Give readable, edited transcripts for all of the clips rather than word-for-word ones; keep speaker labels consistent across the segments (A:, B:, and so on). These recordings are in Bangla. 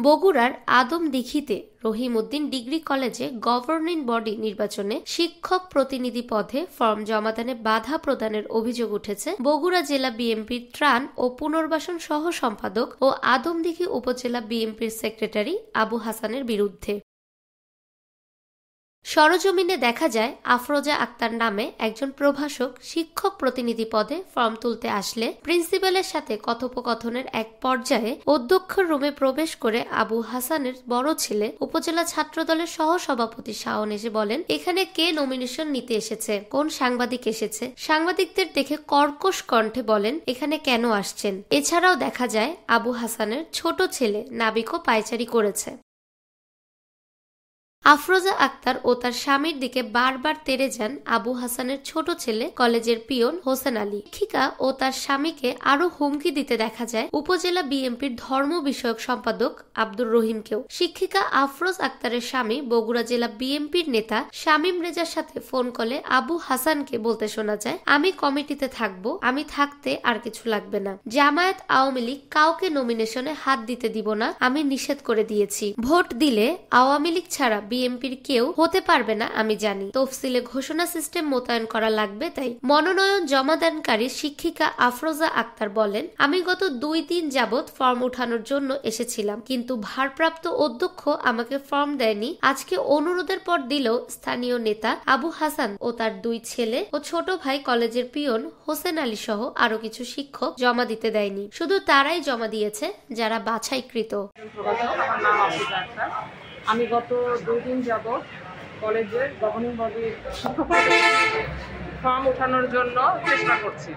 A: বগুড়ার আদমদীঘিতে রহিমউদ্দিন ডিগ্রি কলেজে গভর্নিং বডি নির্বাচনে শিক্ষক প্রতিনিধি পদে ফর্ম জমাদানে বাধা প্রদানের অভিযোগ উঠেছে বগুড়া জেলা বিএনপির ত্রাণ ও পুনর্বাসন সহ সম্পাদক ও আদমদীঘি উপজেলা বিএনপির সেক্রেটারি আবু হাসানের বিরুদ্ধে। সরজমিনে দেখা যায় আফরোজা আক্তার নামে একজন প্রভাষক শিক্ষক প্রতিনিধি পদে ফর্ম তুলতে আসলে প্রিন্সিপালের সাথে কথোপকথনের এক পর্যায়ে অধ্যক্ষর রুমে প্রবেশ করে আবু হাসানের বড় ছেলে উপজেলা ছাত্রদলের সহ সভাপতি শাওন এসে বলেন, এখানে কে নমিনেশন নিতে এসেছে, কোন সাংবাদিক এসেছে। সাংবাদিকদের দেখে কর্কশ কণ্ঠে বলেন, এখানে কেন আসছেন। এছাড়াও দেখা যায় আবু হাসানের ছোট ছেলে নাবিকও পায়চারি করেছে। আফরোজা আক্তার ও তার স্বামীর দিকে বারবার তেড়ে যান আবু হাসানের ছোট ছেলে কলেজের পিয়ন হোসেন আলী। শিক্ষিকা ও তার স্বামীকে আরো হুমকি দিতে দেখা যায় উপজেলা বিএনপির ধর্ম বিষয়ক সম্পাদক আব্দুর রহিমকেও। শিক্ষিকা আফরোজ আক্তারের স্বামী বগুড়া জেলা বিএনপির নেতা শামীম রেজার সাথে ফোন কলে আবু হাসানকে বলতে শোনা যায়, আমি কমিটিতে থাকবো, আমি থাকতে আর কিছু লাগবে না। জামায়াত আওয়ামী লীগ কাউকে নমিনেশনে হাত দিতে দিব না, আমি নিষেধ করে দিয়েছি। ভোট দিলে আওয়ামী লীগ ছাড়া বিএনপির কেউ হতে পারবে না আমি জানি। তফসিলে ঘোষণা সিস্টেম মোতায়েন করা লাগবে। তাই মনোনয়ন জমাদানকারী শিক্ষিকা আফরোজা আক্তার বলেন, আমি গত 2 দিন যাবৎ ফর্ম উঠানোর জন্য এসেছিলাম, কিন্তু ভারপ্রাপ্ত অধ্যক্ষ আমাকে ফর্ম দেয়নি। আজকে অনুরোধের পর দিলেও স্থানীয় নেতা আবু হাসান ও তার 2 ছেলে ও ছোট ভাই কলেজের পিয়ন হোসেন আলী সহ আরো কিছু শিক্ষক জমা দিতে দেয়নি। শুধু তারাই জমা দিয়েছে যারা বাছাইকৃত।
B: আমি গত 2 দিন যাবৎ কলেজের গভর্নিং বডির শিক্ষক ফর্ম ওঠানোর জন্য চেষ্টা করছি,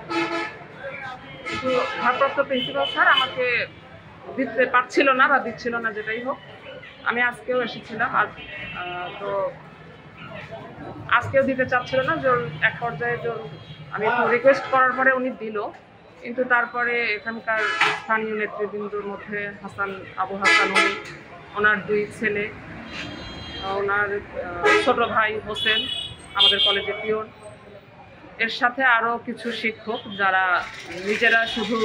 B: কিন্তু ভারপ্রাপ্ত প্রিন্সিপাল স্যার আমাকে দিতে পারছিল না বা দিচ্ছিল না, যেটাই হোক। আমি আজকেও এসেছিলাম, তো আজকেও দিতে চাচ্ছিল না। এক পর্যায়ে আমি রিকোয়েস্ট করার পরে উনি দিল, কিন্তু তারপরে এখানকার স্থানীয় নেতৃবৃন্দর মধ্যে আবু হাসান উনি, ওনার 2 ছেলে, ওনার ছোট ভাই হোসেন আমাদের কলেজের পিয়ন, এর সাথে আরো কিছু শিক্ষক যারা নিজেরা শুধু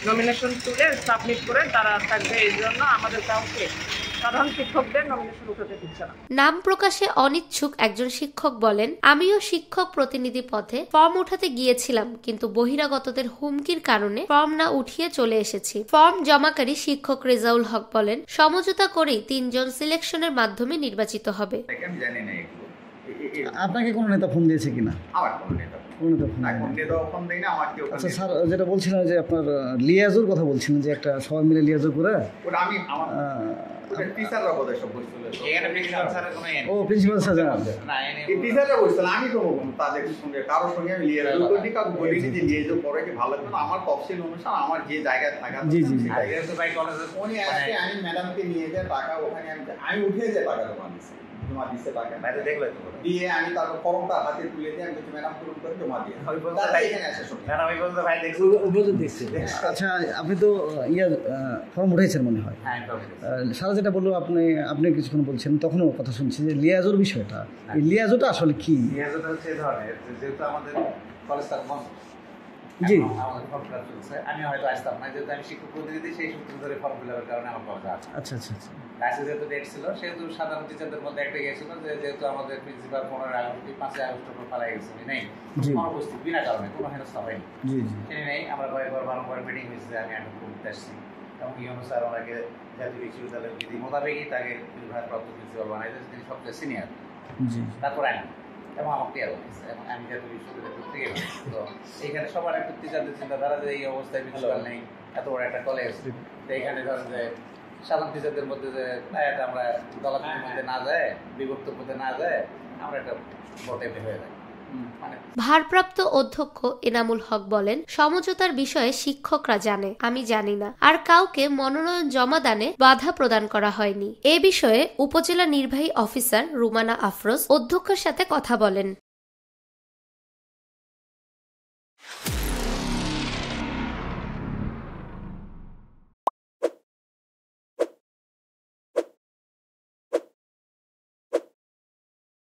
B: নমিনেশন তুলে সাবমিট করে তারা থাকবে, এই জন্য আমাদের কাউকে সাধারণ শিক্ষকদের নমিনেশন উঠাতে দিচ্ছে না।
A: নাম প্রকাশে অনিচ্ছুক একজন শিক্ষক বলেন, আমিও শিক্ষক প্রতিনিধি পদে ফর্ম উঠাতে গিয়েছিলাম, কিন্তু বহিরাগতদের হুমকির কারণে ফর্ম না উঠিয়ে চলে এসেছি। ফর্ম জমাকারী শিক্ষক রেজাউল হক বলেন, সমঝোতা করেই 3 জন সিলেকশনের মাধ্যমে নির্বাচিত হবে।
C: আপনাকে কোন নেতা ফোন দিয়েছে কিনা?
D: আমার কোন নেতা
C: আচ্ছা স্যার, যেটা বলছিলেন যে আপনার লিয়াজুর কথা বলছিলেন, যে একটা সবাই মিলে লিয়াজু করে প্রিন্সিপাল স্যার
D: আমি তো তাদের সঙ্গে কারোর সঙ্গে আমি বলিনি যে লিয়াজু করে কি ভালো, আমার তফসিল অনুষ্ঠান আমার যে জায়গায় থাকা, উনি আজকে আমি ম্যাডামকে নিয়ে যায় টাকা, ওখানে আমি উঠে যে টাকা জমা দিচ্ছে টাকা দেখলে দিয়ে আমি তারপর ফর্মটা হাতে তুলে দিয়ে আমি ম্যাডাম পূরণ করে জমা দিয়ে
C: আচ্ছা, আপনি তো ফর্ম উঠেছেন মনে হয়। সারা যেটা বললো আপনি কিছুক্ষণ বলছেন, তখনও কথা শুনছি যে লিয়াজোর বিষয়টা, এই লিয়াজোটা আসলে কি?
D: লিয়াজোটা হচ্ছে এই ধরনের, যেহেতু আমাদের কলেজ বন্ধ,
C: জি
D: আমাদের ফর্ম ফিল আপ চলছে, আমি হয়তো আসতাম না, যেহেতু আমি শিক্ষক প্রতিনিধি, সেই সূত্র ধরে ফর্ম ফিল আপের কারণে আমার পড়া আছে।
C: আচ্ছা আচ্ছা আচ্ছা,
D: ক্লাসে যেহেতু ডেট ছিল, সেহেতু সাধারণ টিচারদের মধ্যে একটা গেছিল যে যেহেতু আমাদের প্রিন্সিপাল 15 আগস্ট 5 আগস্ট উপর পালাই গেছে, নেই অনুপস্থিত বিনা কারণে কোনো হেনস্থা হয়নি, সেই নেই। আমরা কয়েকবার বারবার মিটিং হয়েছে, আমি এখন করতে আসছি, এবং এই অনুসার ওনাকে জাতীয় বিশ্ববিদ্যালয়ের বিধি মোতাবেকই তাকে ভারপ্রাপ্ত প্রিন্সিপাল বানাইছে, তিনি সবচেয়ে সিনিয়র। তারপর আমি এবং আমার টিয়ার হয়েছে, এবং আমি জাতীয় বিশ্ববিদ্যালয় থেকে তো এইখানে সবার একটা টিচারদের চিন্তাধারা যে এই অবস্থায় প্রিন্সিপাল নেই, এত বড় একটা কলেজ, তো এইখানে ধরেন যে সাধারণ টিচারদের মধ্যে যে এটা আমরা দলাদলির মধ্যে না যায়, বিভক্ত পথে না যায়, আমরা একটা ভোটে হয়ে যায়।
A: ভারপ্রাপ্ত অধ্যক্ষ এনামুল হক বলেন, সমঝোতার বিষয়ে শিক্ষকরা জানে, আমি জানি না, আর কাউকে মনোনয়ন জমাদানে বাধা প্রদান করা হয়নি। এ বিষয়ে উপজেলা নির্বাহী অফিসার রুমানা আফরোজ অধ্যক্ষের সাথে কথা বলেন।